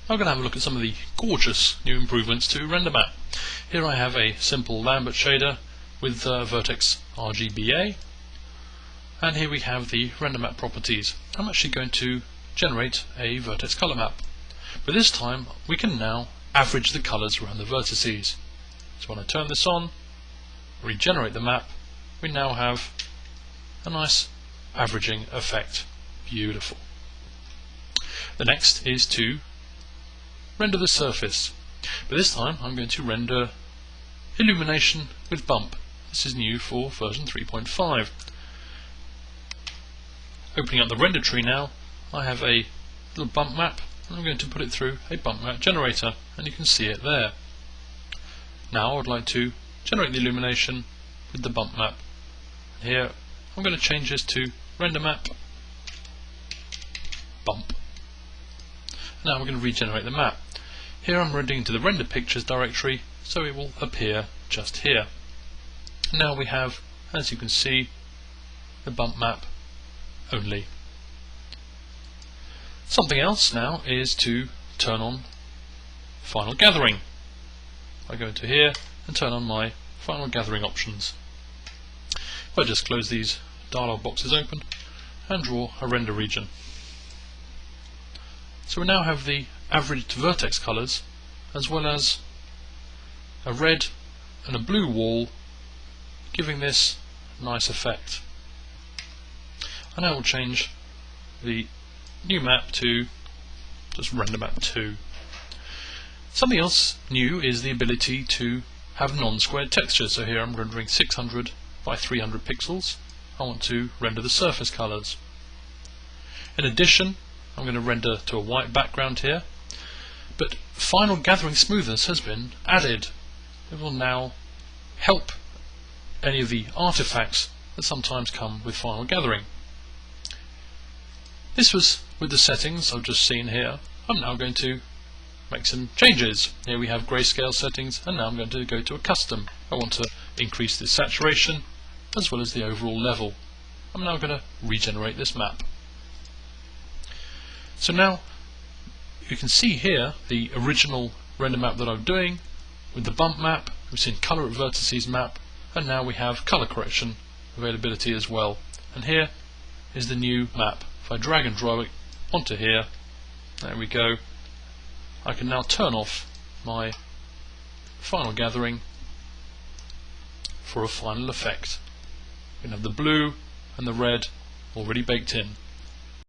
I'm going to have a look at some of the gorgeous new improvements to Rendermap. Here I have a simple Lambert shader with vertex RGBA, and here we have the Rendermap properties. I'm actually going to generate a vertex color map, but this time we can now average the colors around the vertices. So when I turn this on, regenerate the map, we now have a nice averaging effect. Beautiful. The next is to render the surface, but this time I'm going to render illumination with bump. This is new for version 3.5. Opening up the render tree now, I have a little bump map, and I'm going to put it through a bump map generator, and you can see it there. Now I would like to generate the illumination with the bump map. Here I'm going to change this to Rendermap bump. Now we're going to regenerate the map. Here I'm rendering to the render pictures directory, so it will appear just here. Now we have, as you can see, the bump map only. Something else now is to turn on final gathering. I go into here and turn on my final gathering options. If I just close these dialog boxes open and draw a render region. So we now have the averaged vertex colors as well as a red and a blue wall, giving this nice effect. I now will change the new map to just Rendermap 2. Something else new is the ability to have non-squared textures. So here I'm rendering 600 by 300 pixels. I want to render the surface colors. In addition, I'm going to render to a white background here, but final gathering smoothness has been added. It will now help any of the artifacts that sometimes come with final gathering. This was with the settings I've just seen here. I'm now going to make some changes. Here we have grayscale settings, and now I'm going to go to a custom. I want to increase the saturation as well as the overall level. I'm now going to regenerate this map. So now you can see here the original render map that I'm doing with the bump map. We've seen color at vertices map, and now we have color correction availability as well. And here is the new map. If I drag and drop it onto here, there we go. I can now turn off my final gathering for a final effect. We can have the blue and the red already baked in.